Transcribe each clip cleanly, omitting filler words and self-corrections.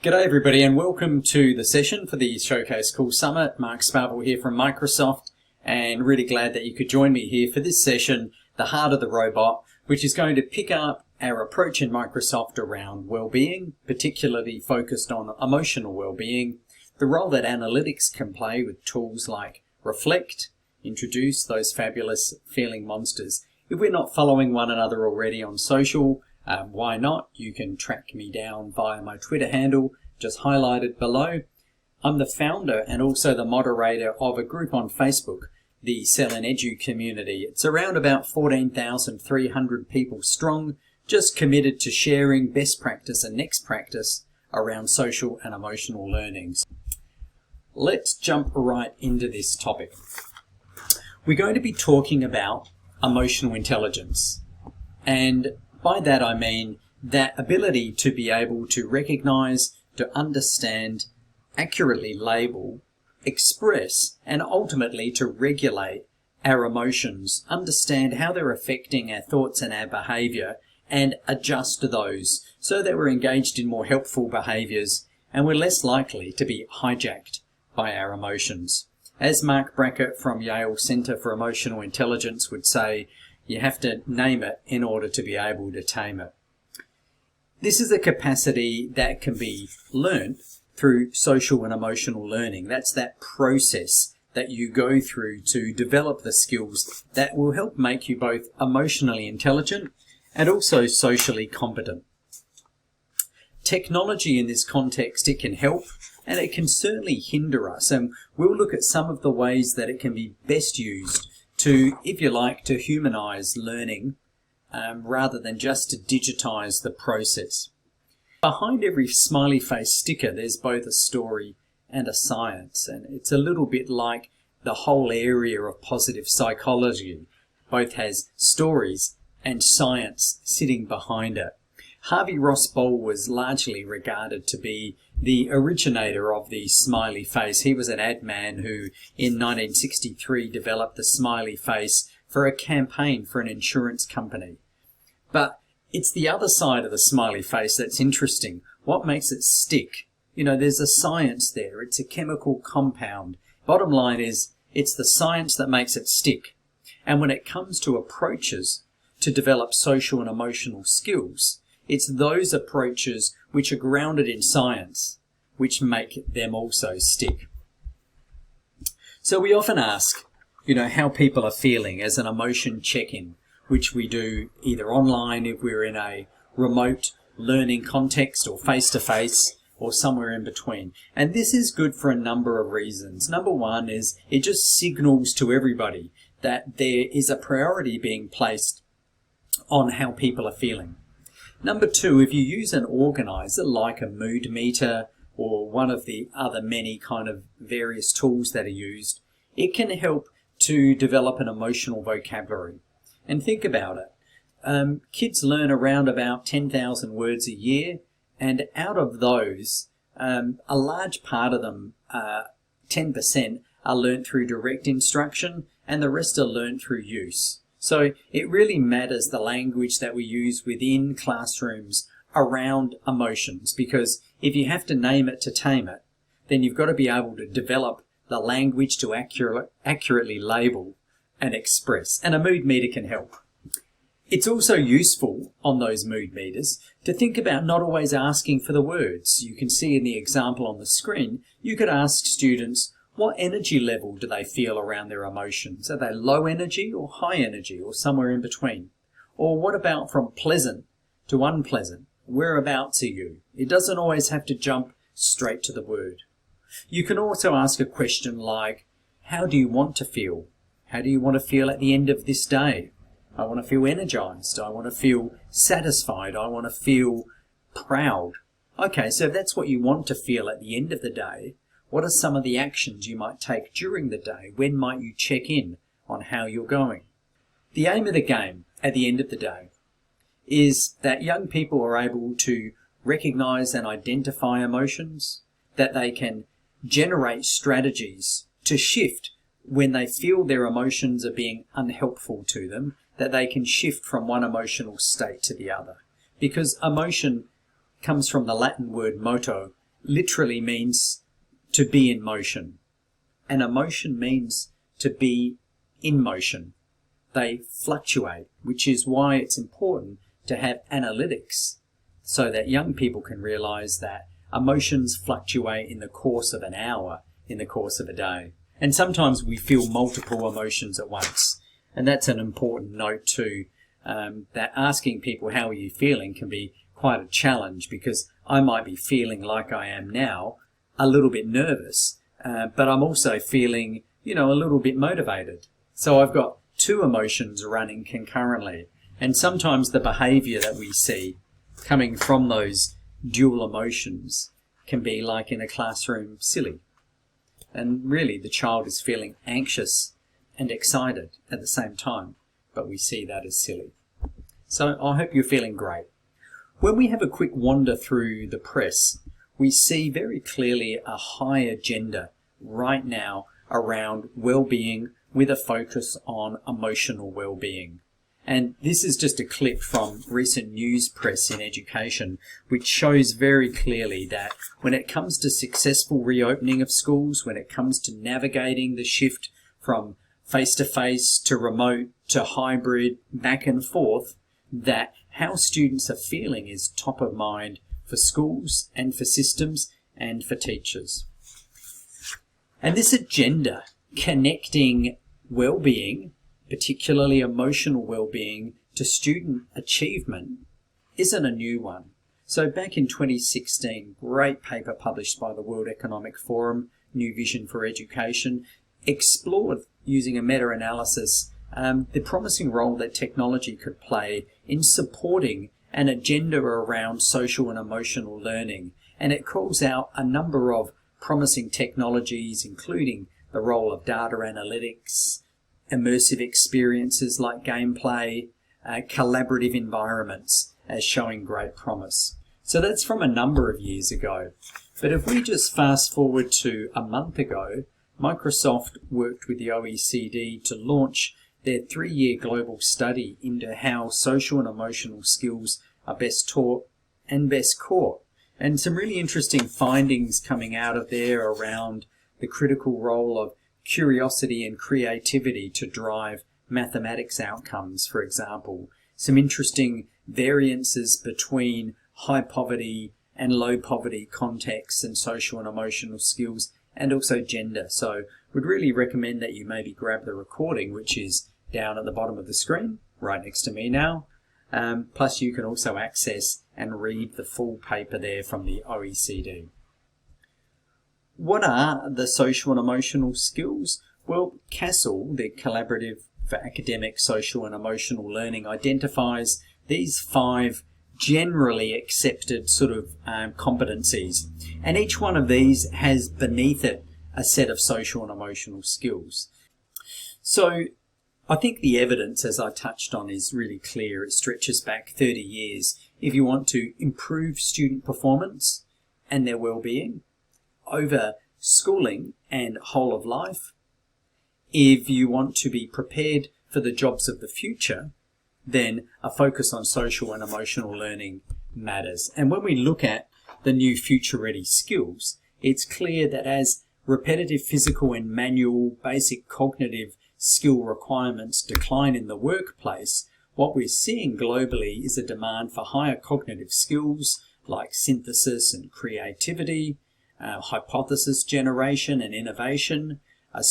G'day everybody and welcome to the session for the Showcase Cool Summit. Mark Sparvel here from Microsoft and really glad that you could join me here for this session, The Heart of the Robot, which is going to pick up our approach in Microsoft around well-being, particularly focused on emotional well-being, the role that analytics can play with tools like Reflect, introduce those fabulous feeling monsters. If we're not following one another already on social, why not? You can track me down via my Twitter handle, just highlighted below. I'm the founder and also the moderator of a group on Facebook, the Sell and Edu community. It's around about 14,300 people strong, just committed to sharing best practice and next practice around social and emotional learnings. Let's jump right into this topic. We're going to be talking about emotional intelligence, and by that I mean that ability to be able to recognize, to understand, accurately label, express, and ultimately to regulate our emotions, understand how they're affecting our thoughts and our behavior, and adjust those so that we're engaged in more helpful behaviors and we're less likely to be hijacked by our emotions. As Mark Brackett from Yale Center for Emotional Intelligence would say, you have to name it in order to be able to tame it. This is a capacity that can be learned through social and emotional learning. That's that process that you go through to develop the skills that will help make you both emotionally intelligent and also socially competent. Technology in this context, it can help and it can certainly hinder us, and we'll look at some of the ways that it can be best used to, if you like, to humanize learning rather than just to digitize the process. Behind every smiley face sticker, there's both a story and a science, and it's a little bit like the whole area of positive psychology. Both has stories and science sitting behind it. Harvey Ross Bowl was largely regarded to be the originator of the smiley face. He was an ad man who in 1963 developed the smiley face for a campaign for an insurance company. But it's the other side of the smiley face that's interesting. What makes it stick? You know, there's a science there. It's a chemical compound. Bottom line is, it's the science that makes it stick. And when it comes to approaches to develop social and emotional skills, it's those approaches which are grounded in science which make them also stick. So we often ask, how people are feeling as an emotion check-in, which we do either online if we're in a remote learning context or face-to-face or somewhere in between. And this is good for a number of reasons. Number one is it just signals to everybody that there is a priority being placed on how people are feeling. Number two, if you use an organizer like a mood meter or one of the other many kind of various tools that are used, it can help to develop an emotional vocabulary. And think about it. Kids learn around about 10,000 words a year, and out of those, a large part of them, 10%, are learnt through direct instruction, and the rest are learnt through use. So it really matters the language that we use within classrooms around emotions, because if you have to name it to tame it, then you've got to be able to develop the language to accurately label and express, and a mood meter can help. It's also useful on those mood meters to think about not always asking for the words. You can see in the example on the screen, you could ask students, what energy level do they feel around their emotions? Are they low energy or high energy or somewhere in between? Or what about from pleasant to unpleasant? Whereabouts are you? It doesn't always have to jump straight to the word. You can also ask a question like, how do you want to feel? How do you want to feel at the end of this day? I want to feel energized. I want to feel satisfied. I want to feel proud. Okay, so if that's what you want to feel at the end of the day, what are some of the actions you might take during the day? When might you check in on how you're going? The aim of the game at the end of the day is that young people are able to recognize and identify emotions, that they can generate strategies to shift when they feel their emotions are being unhelpful to them, that they can shift from one emotional state to the other. Because emotion comes from the Latin word moto, literally means to be in motion, and emotion means to be in motion. They fluctuate, which is why it's important to have analytics so that young people can realize that emotions fluctuate in the course of an hour, in the course of a day. And sometimes we feel multiple emotions at once. And that's an important note too, that asking people how are you feeling can be quite a challenge, because I might be feeling like I am now, a little bit nervous, but I'm also feeling, a little bit motivated. So I've got two emotions running concurrently. And sometimes the behavior that we see coming from those dual emotions can be, like in a classroom, silly. And really the child is feeling anxious and excited at the same time, but we see that as silly. So I hope you're feeling great. When we have a quick wander through the press, we see very clearly a high agenda right now around well-being, with a focus on emotional well-being. And this is just a clip from recent news press in education, which shows very clearly that when it comes to successful reopening of schools, when it comes to navigating the shift from face-to-face to remote to hybrid, back and forth, that how students are feeling is top of mind for schools and for systems and for teachers. And this agenda connecting well-being, particularly emotional well-being, to student achievement isn't a new one. So back in 2016, great paper published by the World Economic Forum, New Vision for Education, explored, using a meta-analysis, the promising role that technology could play in supporting an agenda around social and emotional learning. And it calls out a number of promising technologies, including the role of data analytics, immersive experiences like gameplay, collaborative environments as showing great promise. So that's from a number of years ago. But if we just fast forward to a month ago, Microsoft worked with the OECD to launch their 3-year global study into how social and emotional skills are best taught and best caught. And some really interesting findings coming out of there around the critical role of curiosity and creativity to drive mathematics outcomes, for example. Some interesting variances between high poverty and low poverty contexts and social and emotional skills, and also gender. So would really recommend that you maybe grab the recording, which is down at the bottom of the screen, right next to me now. Plus you can also access and read the full paper there from the OECD. What are the social and emotional skills? Well, CASEL, the Collaborative for Academic, Social and Emotional Learning, identifies these 5 generally accepted sort of competencies. And each one of these has beneath it a set of social and emotional skills. So I think the evidence, as I touched on, is really clear. It stretches back 30 years. If you want to improve student performance and their well-being over schooling and whole of life, if you want to be prepared for the jobs of the future, then a focus on social and emotional learning matters. And when we look at the new future-ready skills, it's clear that as repetitive physical and manual basic cognitive skill requirements decline in the workplace, what we're seeing globally is a demand for higher cognitive skills like synthesis and creativity, hypothesis generation and innovation, a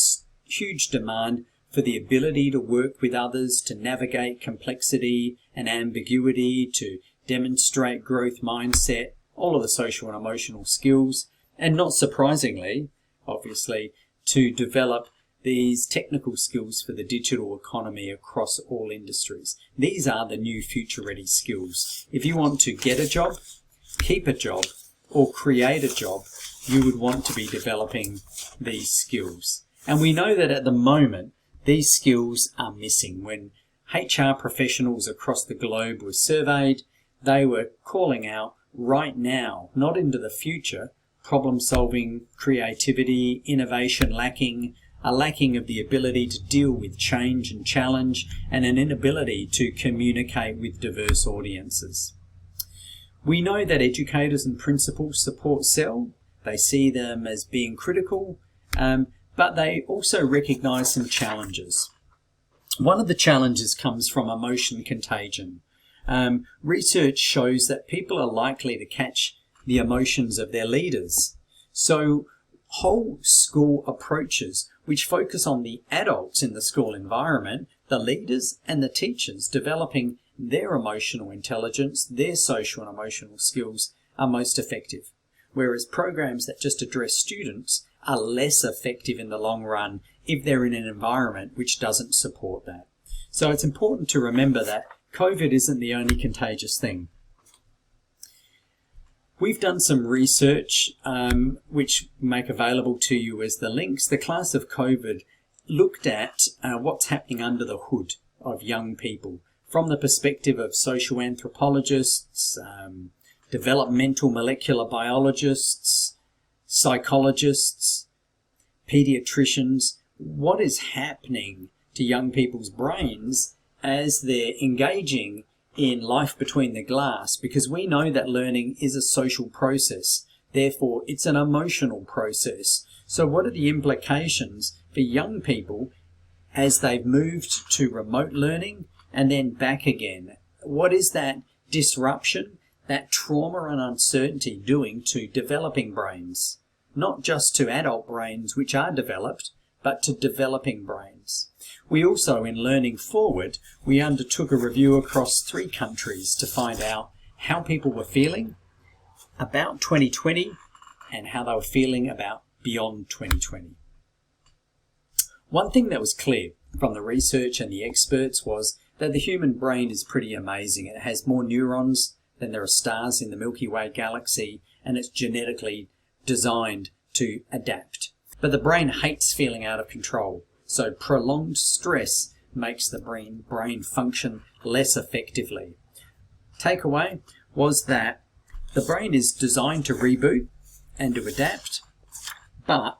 huge demand for the ability to work with others, to navigate complexity and ambiguity, to demonstrate growth mindset, all of the social and emotional skills, and not surprisingly, obviously, to develop these technical skills for the digital economy across all industries. These are the new future-ready skills. If you want to get a job, keep a job, or create a job, you would want to be developing these skills. And we know that at the moment, these skills are missing. When HR professionals across the globe were surveyed, they were calling out right now, not into the future, problem solving, creativity, innovation lacking, a lacking of the ability to deal with change and challenge, and an inability to communicate with diverse audiences. We know that educators and principals support SEL they see them as being critical, but they also recognise some challenges. One of the challenges comes from emotion contagion. Research shows that people are likely to catch the emotions of their leaders. So whole school approaches which focus on the adults in the school environment, the leaders and the teachers developing their emotional intelligence, their social and emotional skills are most effective. Whereas programs that just address students are less effective in the long run if they're in an environment which doesn't support that. So it's important to remember that COVID isn't the only contagious thing. We've done some research which make available to you as the links. The class of COVID looked at what's happening under the hood of young people from the perspective of social anthropologists, developmental molecular biologists, psychologists, pediatricians. What is happening to young people's brains as they're engaging in life between the glass? Because we know that learning is a social process. Therefore, it's an emotional process. So what are the implications for young people as they've moved to remote learning and then back again? What is that disruption, that trauma and uncertainty doing to developing brains? Not just to adult brains which are developed, but to developing brains. We also, in Learning Forward, we undertook a review across 3 countries to find out how people were feeling about 2020 and how they were feeling about beyond 2020. One thing that was clear from the research and the experts was that the human brain is pretty amazing. It has more neurons than there are stars in the Milky Way galaxy, and it's genetically designed to adapt. But the brain hates feeling out of control, so prolonged stress makes the brain function less effectively. Takeaway was that the brain is designed to reboot and to adapt, but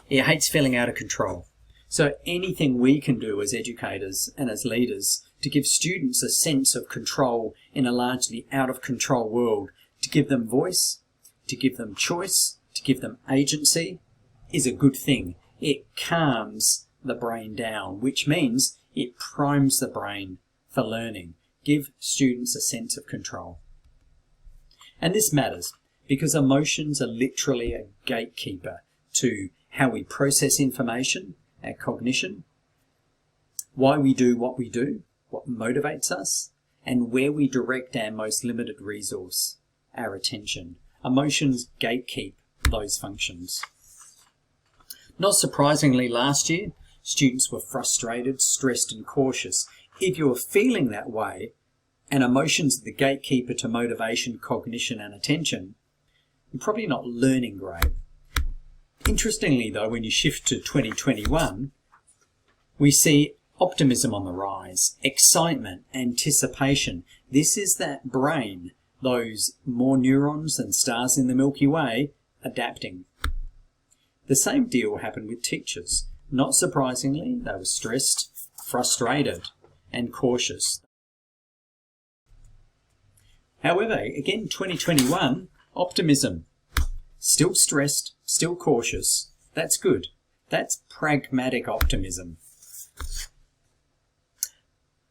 it hates feeling out of control. So anything we can do as educators and as leaders to give students a sense of control in a largely out of control world, to give them voice, to give them choice, to give them agency, is a good thing. It calms the brain down, which means it primes the brain for learning. Give students a sense of control. And this matters because emotions are literally a gatekeeper to how we process information, our cognition, why we do, what motivates us, and where we direct our most limited resource, our attention. Emotions gatekeep those functions. Not surprisingly, last year, students were frustrated, stressed, and cautious. If you're feeling that way, and emotions are the gatekeeper to motivation, cognition, and attention, you're probably not learning great. Interestingly, though, when you shift to 2021, we see optimism on the rise, excitement, anticipation. This is that brain, those more neurons and stars in the Milky Way, adapting. The same deal happened with teachers. Not surprisingly, they were stressed, frustrated, and cautious. However, again, 2021, optimism. Still stressed, still cautious. That's good. That's pragmatic optimism.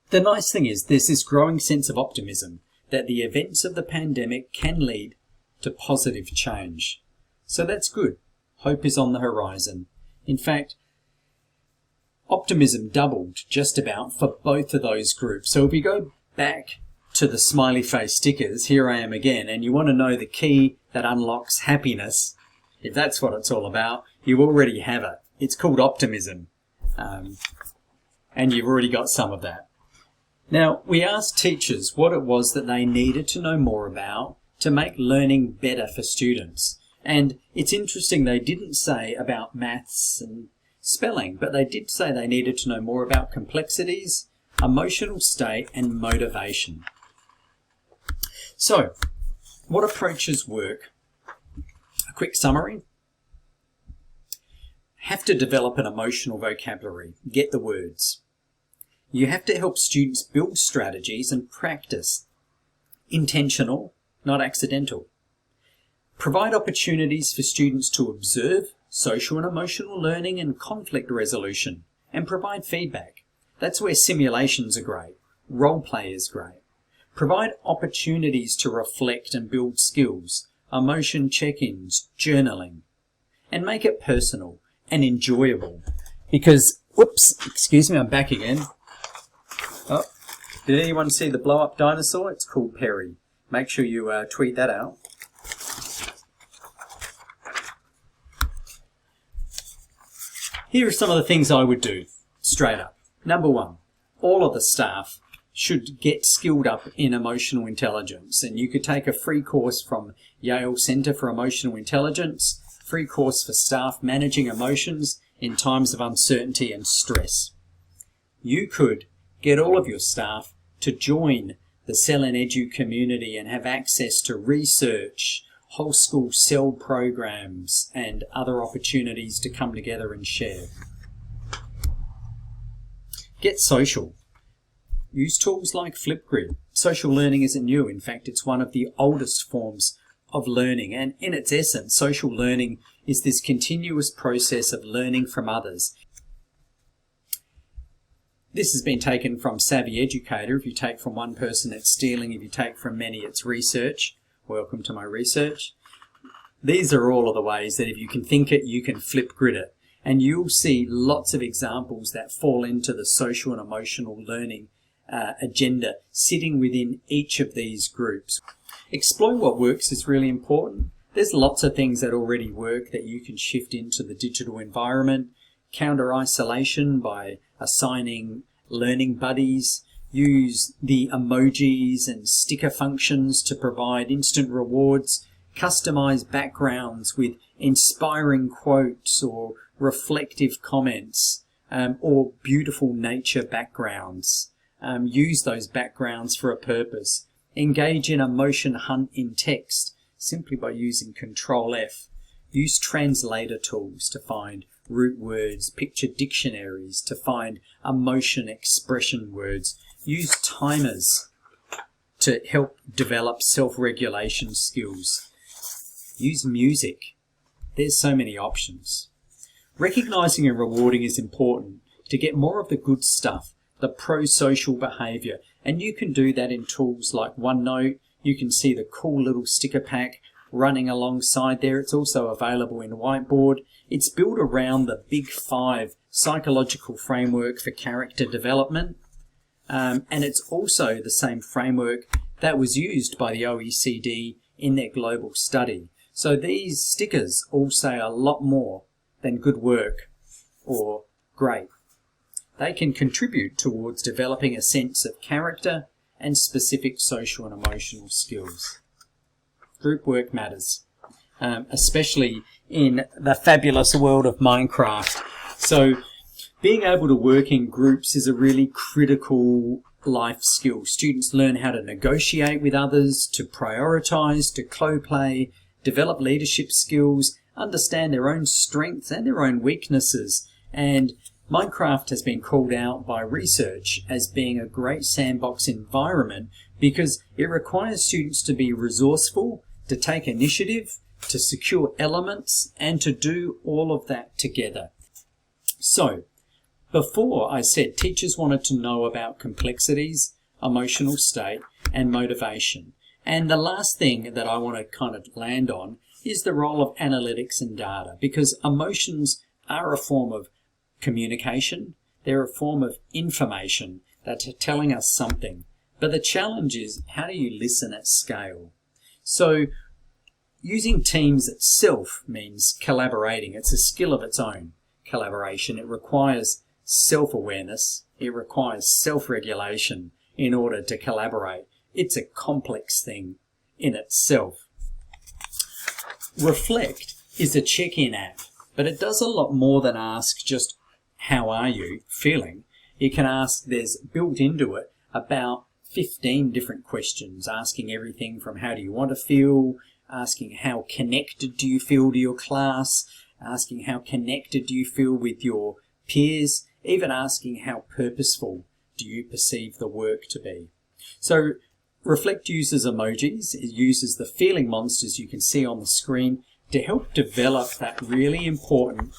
The nice thing is there's this growing sense of optimism that the events of the pandemic can lead to positive change. So that's good. Hope is on the horizon. In fact, optimism doubled just about for both of those groups. So if we go back to the smiley face stickers, here I am again, and you want to know the key that unlocks happiness, if that's what it's all about, you already have it. It's called optimism, and you've already got some of that. Now, we asked teachers what it was that they needed to know more about to make learning better for students. And it's interesting, they didn't say about maths and spelling, but they did say they needed to know more about complexities, emotional state, and motivation. So, what approaches work? A quick summary. Have to develop an emotional vocabulary. Get the words. You have to help students build strategies and practice. Intentional, not accidental. Provide opportunities for students to observe social and emotional learning and conflict resolution, and provide feedback. That's where simulations are great. Role play is great. Provide opportunities to reflect and build skills, emotion check-ins, journaling, and make it personal and enjoyable. Because, whoops, excuse me, I'm back again. Oh, did anyone see the blow-up dinosaur? It's called Perry. Make sure you tweet that out. Here are some of the things I would do, straight up. Number one, all of the staff should get skilled up in emotional intelligence. And you could take a free course from Yale Center for Emotional Intelligence, free course for staff managing emotions in times of uncertainty and stress. You could get all of your staff to join the Cell and Edu community and have access to research, whole school cell programs, and other opportunities to come together and share. Get social. Use tools like Flipgrid. Social learning isn't new. In fact, it's one of the oldest forms of learning. And in its essence, social learning is this continuous process of learning from others. This has been taken from Savvy Educator. If you take from one person, it's stealing. If you take from many, it's research. Welcome to my research. These are all of the ways that if you can think it, you can Flipgrid it. And you'll see lots of examples that fall into the social and emotional learning agenda sitting within each of these groups. Exploring what works is really important. There's lots of things that already work that you can shift into the digital environment. Counter isolation by assigning learning buddies. Use the emojis and sticker functions to provide instant rewards. Customize backgrounds with inspiring quotes or reflective comments or beautiful nature backgrounds. Use those backgrounds for a purpose. Engage in a motion hunt in text simply by using Control F. Use translator tools to find root words, picture dictionaries to find emotion expression words. Use timers to help develop self-regulation skills. Use music. There's so many options. Recognizing and rewarding is important to get more of the good stuff, the pro-social behavior. And you can do that in tools like OneNote. You can see the cool little sticker pack running alongside there. It's also available in Whiteboard. It's built around the Big Five psychological framework for character development. And it's also the same framework that was used by the OECD in their global study. So these stickers all say a lot more than good work or great. They can contribute towards developing a sense of character and specific social and emotional skills. Group work matters, especially in the fabulous world of Minecraft. So being able to work in groups is a really critical life skill. Students learn how to negotiate with others, to prioritize, to co-play, develop leadership skills, understand their own strengths and their own weaknesses. And Minecraft has been called out by research as being a great sandbox environment because it requires students to be resourceful, to take initiative, to secure elements, and to do all of that together. So, before I said teachers wanted to know about complexities, emotional state, and motivation. And the last thing that I want to kind of land on is the role of analytics and data, because emotions are a form of communication. They're a form of information that's telling us something. But the challenge is, how do you listen at scale? So using teams itself means collaborating. It's a skill of its own, collaboration. It requires self-awareness. It requires self-regulation in order to collaborate. It's a complex thing in itself. Reflect is a check-in app, but it does a lot more than ask just, how are you feeling? You can ask, there's built into it about 15 different questions, asking everything from how do you want to feel, asking how connected do you feel to your class, asking how connected do you feel with your peers, even asking how purposeful do you perceive the work to be. So Reflect uses emojis. It uses the feeling monsters you can see on the screen to help develop that really important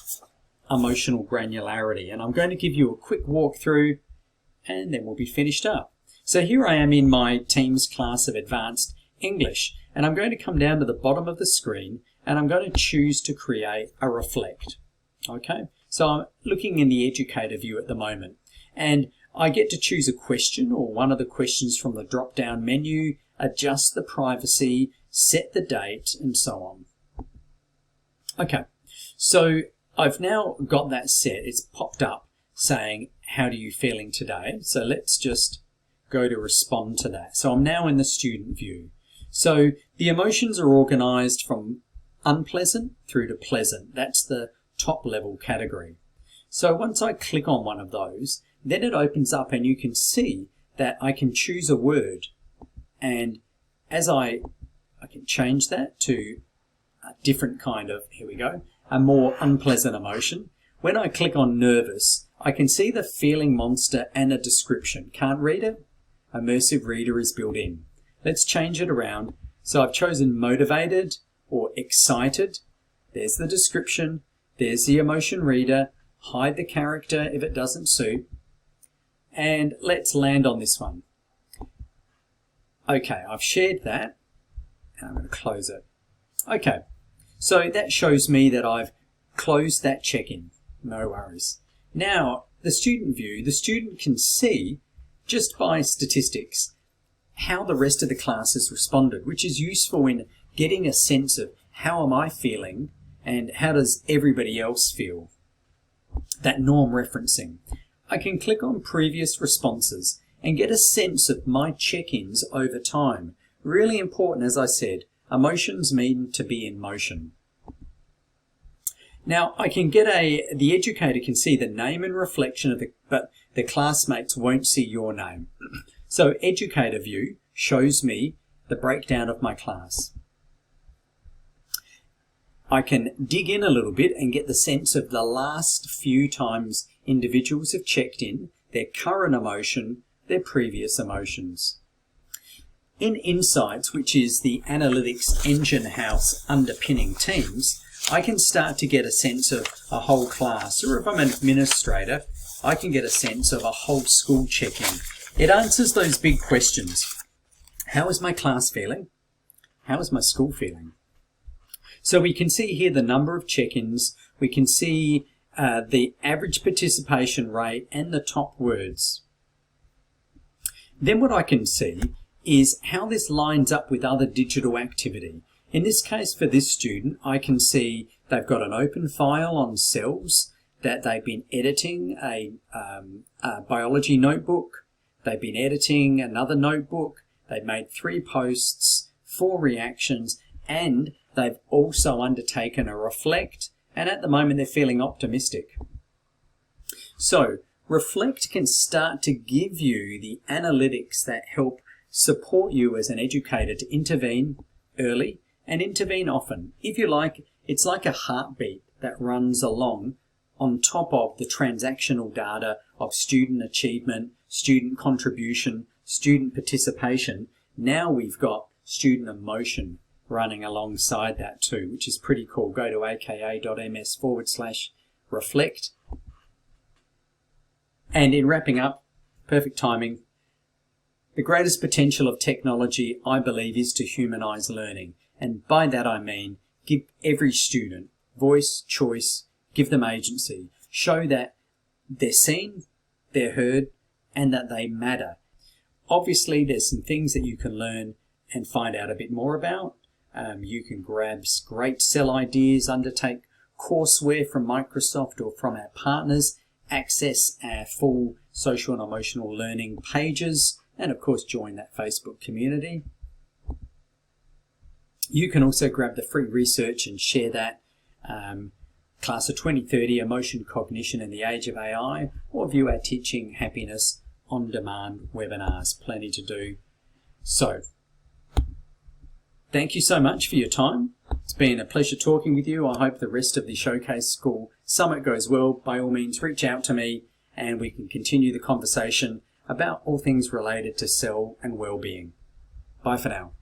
emotional granularity. And I'm going to give you a quick walkthrough and then we'll be finished up. So here I am in my Teams class of Advanced English, and I'm going to come down to the bottom of the screen and I'm going to choose to create a reflect. Okay, so I'm looking in the Educator View at the moment, and I get to choose a question or one of the questions from the drop-down menu, adjust the privacy, set the date, and so on. Okay, so I've now got that set. It's popped up saying, how are you feeling today? So let's just go to respond to that. So I'm now in the student view. So the emotions are organized from unpleasant through to pleasant. That's the top level category. So once I click on one of those, then it opens up and you can see that I can choose a word. And as I can change that to a different kind of, here we go, a more unpleasant emotion. When I click on nervous, I can see the feeling monster and a description. Can't read it? Immersive reader is built in. Let's change it around. So I've chosen motivated or excited. There's the description. There's the emotion reader. Hide the character if it doesn't suit. And let's land on this one. Okay, I've shared that. And I'm going to close it. Okay, so that shows me that I've closed that check-in. No worries. Now, the student view, the student can see, just by statistics, how the rest of the class has responded, which is useful in getting a sense of how am I feeling and how does everybody else feel. That norm referencing. I can click on previous responses and get a sense of my check-ins over time. Really important, as I said, emotions mean to be in motion. Now I can get the educator can see the name and reflection of but the classmates won't see your name. So Educator View shows me the breakdown of my class. I can dig in a little bit and get the sense of the last few times individuals have checked in, their current emotion, their previous emotions. In Insights, which is the analytics engine house underpinning Teams, I can start to get a sense of a whole class, or if I'm an administrator, I can get a sense of a whole school check-in. It answers those big questions. How is my class feeling? How is my school feeling? So we can see here the number of check-ins, we can see the average participation rate and the top words. Then what I can see is how this lines up with other digital activity. In this case, for this student, I can see they've got an open file on cells, that they've been editing a biology notebook, they've been editing another notebook, they've made 3 posts, 4 reactions, and they've also undertaken a reflect, and at the moment they're feeling optimistic. So, reflect can start to give you the analytics that help support you as an educator to intervene early and intervene often. If you like, it's like a heartbeat that runs along on top of the transactional data of student achievement, student contribution, student participation. Now we've got student emotion running alongside that too, which is pretty cool. Go to aka.ms/reflect. And in wrapping up, perfect timing, the greatest potential of technology, I believe, is to humanize learning. And by that I mean, give every student voice, choice, give them agency, show that they're seen, they're heard, and that they matter. Obviously, there's some things that you can learn and find out a bit more about. You can grab great cell ideas, undertake courseware from Microsoft or from our partners, access our full social and emotional learning pages, and of course join that Facebook community. You can also grab the free research and share that. Class of 2030, Emotion, Cognition in the Age of AI, or view our Teaching Happiness on-demand webinars. Plenty to do. So, thank you so much for your time. It's been a pleasure talking with you. I hope the rest of the Showcase School Summit goes well. By all means, reach out to me and we can continue the conversation about all things related to cell and well-being. Bye for now.